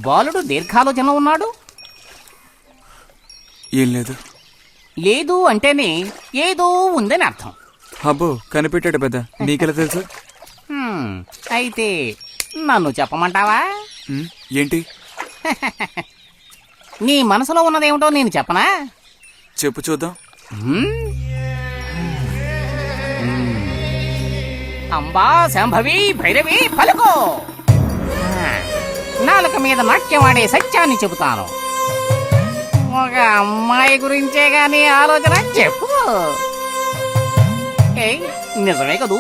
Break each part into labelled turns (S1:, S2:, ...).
S1: బాలుడు దీర్ఘాలోచనలో ఉన్నాడు.
S2: ఏం లేదు.
S1: లేదు అంటేనే ఏదో ఉందని అర్థం.
S2: అబ్బో కనిపెట్టాడు పెద్ద. నీకెలా తెలుసు?
S1: అయితే నన్ను చెప్పమంటావా?
S2: ఏంటి?
S1: నీ మనసులో ఉన్నదేమిటో నేను చెప్పనా?
S2: చెప్పు చూద్దాం.
S1: అంబా శాంభవి భైరవి పలుకో. నాలుక మీద నాట్యమాడే సత్యాన్ని చెబుతాను. ఒక అమ్మాయి గురించే గాని ఆలోచన చెప్పు. నిజమే కదూ?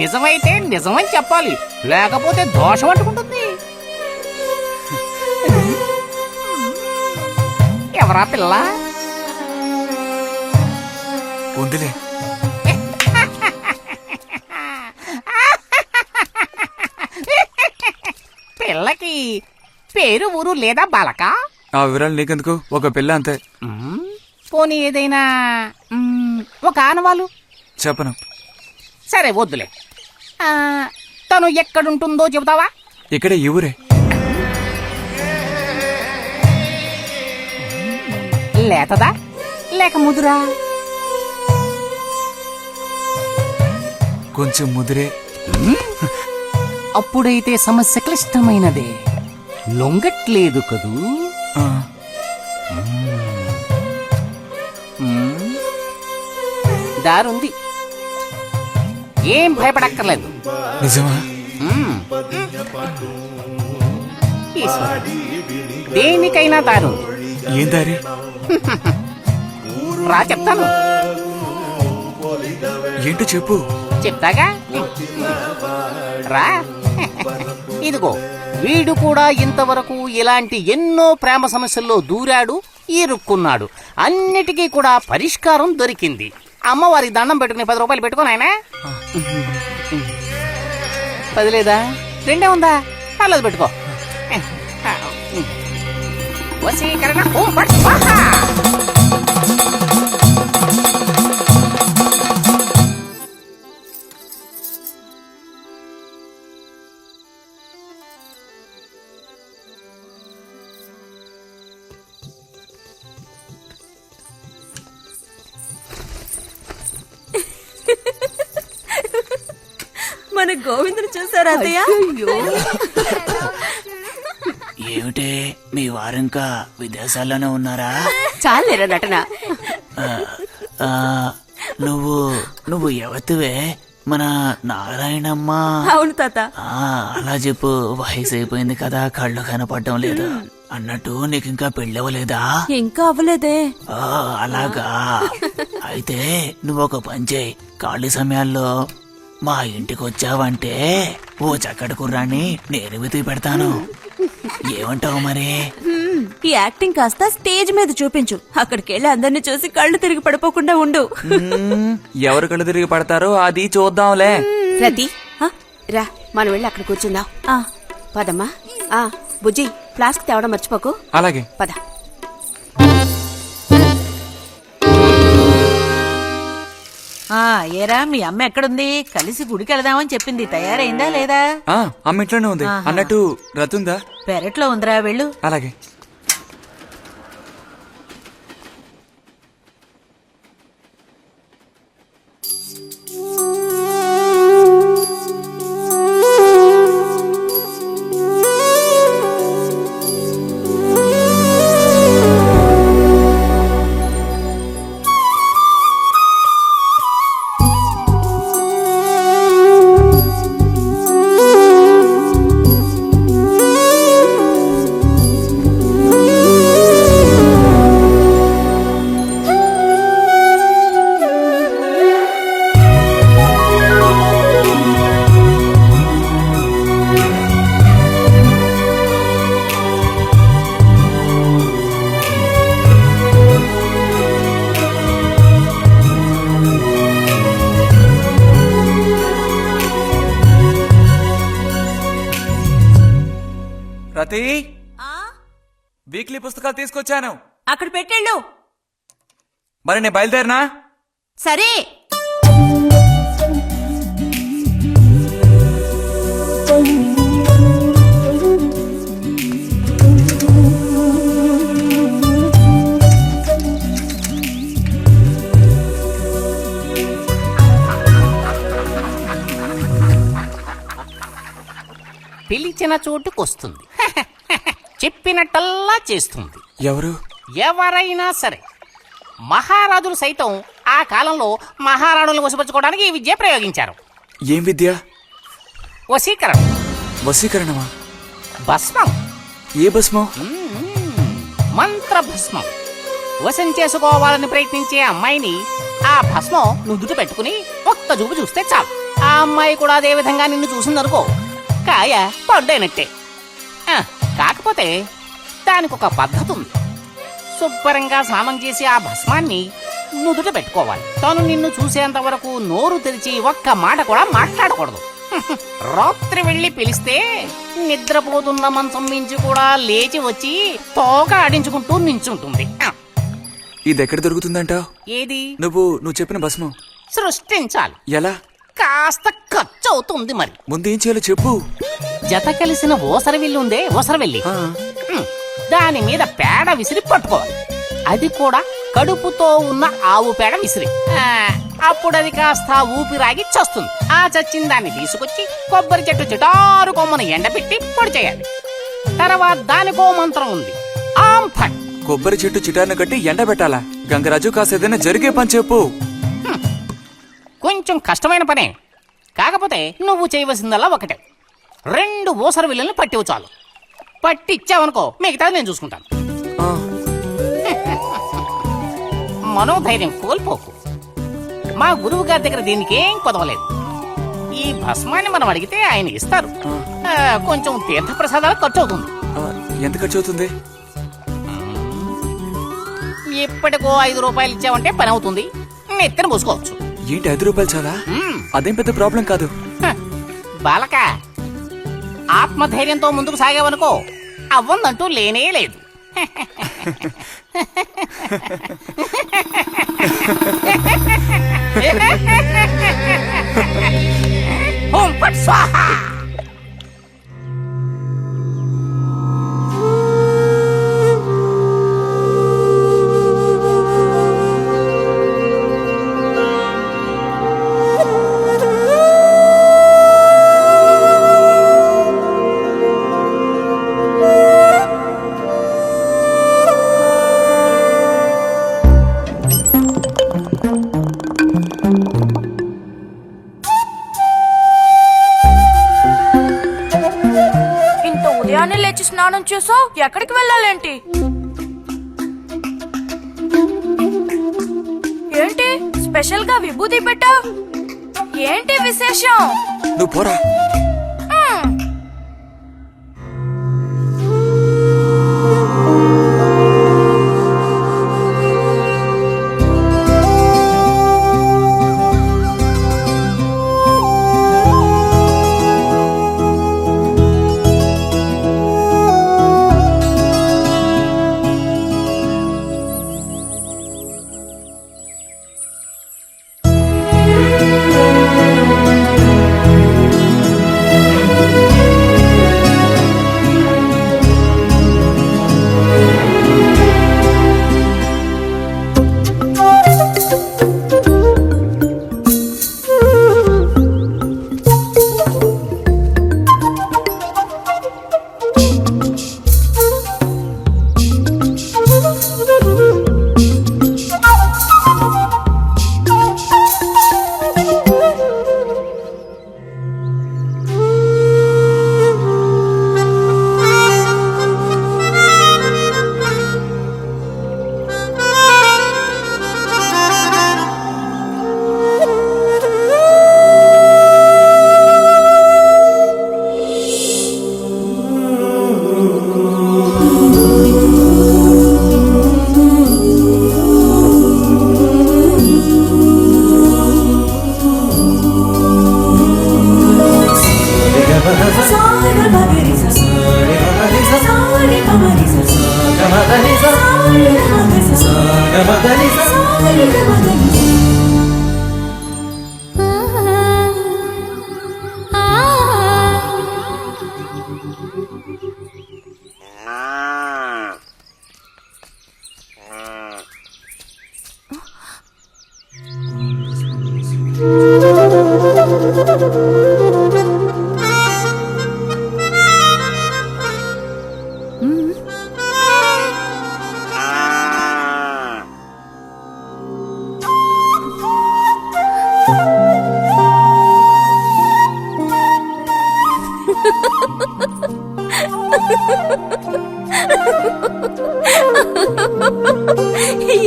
S1: నిజమైతే నిజమని చెప్పాలి, లేకపోతే దోషం అంటుకుంటుంది. ఎవరా పిల్ల?
S2: ఉందిలే.
S1: పిల్లకి పేరు ఊరు లేదా బాలక?
S2: ఆ వివరాలు నీకెందుకు? ఒక పిల్ల అంతే.
S1: పోనీ ఏదైనా ఒక ఆనవాలు?
S2: చెప్పను.
S1: సరే వద్దులే. తను ఎక్కడుంటుందో చెబుతావా?
S2: ఇక్కడే ఈ ఊరే.
S1: లేతదా లేక ముదురా?
S2: కొంచెం ముదిరే.
S1: అప్పుడైతే సమస్య క్లిష్టమైనదే. లొంగట్లేదు కదూ? దారుంది, ఏం భయపడక్కర్లేదు.
S2: నిజమా?
S1: దేనికైనా దారుంది.
S2: ఏం దారి?
S1: రా చెప్తాను.
S2: ఏంటో చెప్పు.
S1: చెప్తాగా రా. ఇదిగో, వీడు కూడా ఇంతవరకు ఇలాంటి ఎన్నో ప్రేమ సమస్యల్లో దూరాడు, ఇరుక్కున్నాడు. అన్నిటికీ కూడా పరిష్కారం దొరికింది. అమ్మవారికి దండం పెట్టుకుని 10 రూపాయలు పెట్టుకో నాయనా. 10 లేదా? 2 ఉందా? పర్లేదు పెట్టుకో. వశీకరణ ఓం ఫట్ స్వాహా.
S3: మన గోవిందుని చూసారా అత్తయ్య?
S4: ఏమిటే మీ వారింకా విదేశాల్లోనే ఉన్నారా?
S3: చాలేరా నటన.
S4: నువ్వు ఎవతివే? మన నారాయణమ్మ?
S3: అవును తాత.
S4: అలా చెప్పు. వయసు అయిపోయింది కదా, కళ్ళు కనపడటం లేదు. అన్నట్టు నీకు ఇంకా పెళ్ళవలేదా?
S3: ఇంకా అవ్వలేదే.
S4: అలాగా. అయితే నువ్వు ఒక పని చేయి. ఖాళీ సమయాల్లో మా ఇంటికి వచ్చావంటే ఓ చక్కటి కుర్రాన్ని నేను వెతికి పెడతాను. ఏమంటావు మరి?
S3: ఈ యాక్టింగ్ కాస్త స్టేజ్ మీద చూపించు. అక్కడికి వెళ్ళి అందరిని చూసి కళ్ళు తిరిగి పడిపోకుండా ఉండు.
S2: ఎవరు కళ్ళు తిరిగి పడతారో అది చూద్దాంలే.
S5: రతి రా, మనం వెళ్ళి అక్కడ కూర్చుందాం. పదమ్మా. బుజ్జి, ఫ్లాస్క్ తేవడం మర్చిపోకు.
S2: అలాగే.
S5: పద.
S6: ఏరా, మీ అమ్మ ఎక్కడుంది? కలిసి గుడికి వెళదామని చెప్పింది. తయారైందా లేదా?
S2: అమ్మ ఇంట్లోనే ఉంది. అన్నట్టు రతుందా?
S6: పెరట్లో ఉందిరా, వెళ్ళు.
S2: అలాగే. రతి, వీక్లీ పుస్తకాలు తీసుకొచ్చాను.
S3: అక్కడ పెట్టేళ్ళు.
S2: మరి నేను బయలుదేరినా?
S3: సరే.
S1: పిలిచిన చోటుకొస్తుంది. చెప్పినట్టల్లా చేస్తుంది.
S2: ఎవరు?
S1: ఎవరైనా సరే. మహారాజులు సైతం ఆ కాలంలో మహారాణులను వశపరచుకోవడానికి ఈ విద్య ప్రయోగించారు.
S2: ఏం విద్య?
S1: వశీకరణం.
S2: వశీకరణమా?
S1: భస్మం.
S2: ఏ భస్మం?
S1: మంత్ర భస్మం. వశం చేసుకోవాలని ప్రయత్నించే అమ్మాయిని ఆ భస్మం నుదుట పెట్టుకుని ఒక్క చూపు చూస్తే చాలు. ఆ అమ్మాయి కూడా అదే విధంగా నిన్ను చూసిందనుకో, కాయ పడ్డైనట్టే. కాకపోతే దానికి ఒక పద్ధతి ఉంది. శుభ్రంగా స్నానం చేసి ఆ భస్మాన్ని నుదుట పెట్టుకోవాలి. తను నిన్ను చూసేంత వరకు నోరు తెరిచి ఒక్క మాట కూడా మాట్లాడకూడదు. రాత్రి వెళ్ళి పిలిస్తే నిద్రపోతున్న మంచం నుంచి కూడా లేచి వచ్చి తోక ఆడించుకుంటూ నించుంటుంది.
S2: ఇది ఎక్కడ దొరుకుతుందంటావు?
S1: ఏది?
S2: నువ్వు చెప్పిన భస్మం
S1: సృష్టించాలి.
S2: ఎలా?
S1: కాస్త ఖర్చు అవుతుంది మరి.
S2: ముందు ఏం చేయాలో చెప్పు.
S1: జత కలిసిన ఓసరవిల్లు ఉందే, ఓసరవెల్లి, దాని మీద పేడ విసిరి పట్టుకోవాలి. అది కూడా కడుపుతో ఉన్న ఆవు పేడ విసిరి. అప్పుడు అది కాస్త ఊపిరాగి చస్తుంది. ఆ చచ్చిన దాన్ని తీసుకొచ్చి కొబ్బరి చెట్టు చిటారు కొమ్మను ఎండబెట్టి పొడి చేయాలి. తర్వాత దానికో మంత్రం ఉంది, ఆం ఫట్.
S2: కొబ్బరి చెట్టు చిటాన్ని కట్టి ఎండబెట్టాలా? గంగరాజు కాసేదైనా జరిగే పని చెప్పు.
S1: కొంచెం కష్టమైన పనే. కాకపోతే నువ్వు చేయవలసిందల్లా ఒకటే, 2 ఊసర విల్లుల్ని పట్టివు చాలు. పట్టిచ్చావనుకో మిగతాది నేను చూసుకుంటాను. మనోధైర్యం కోల్పోకు. మా గురువు గారి దగ్గర దీనికేం కొదవలేదు. ఈ భస్మాన్ని మనం అడిగితే ఆయన ఇస్తారు. కొంచెం తీర్థప్రసాదాలు ఖర్చు అవుతుంది.
S2: ఎంత ఖర్చు అవుతుంది?
S1: ఇప్పటికో 5 రూపాయలు ఇచ్చావంటే పని అవుతుంది. నెత్తిన పూసుకోవచ్చు.
S2: ఏంటి 5 రూపాయలు చాలా? అదేం పెద్ద ప్రాబ్లం కాదు.
S1: బాలక, ఆత్మధైర్యంతో ముందుకు సాగావనుకో అవ్వందంటూ లేనే లేదు. ఓం ఫట్ స్వాహ.
S3: స్నానం చేసావు, ఎక్కడికి వెళ్ళాలేంటి? ఏంటి స్పెషల్ గా విభూతి పెట్టావు? ఏంటి విశేషం?
S2: నువ్వు పోరా.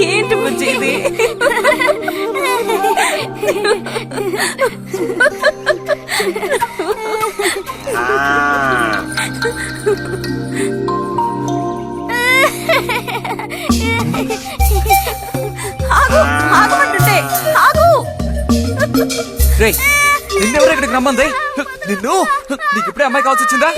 S3: ఏంటి బుజ్జి ఇది? ఆగు, ఆగమంటుంటే, ఆగు.
S2: రేయ్ నిన్నెవరు ఇక్కడికి రమ్మంది? నిన్ను నీకు ఇప్పుడే అమ్మాయి కావాల్సి వచ్చిందా?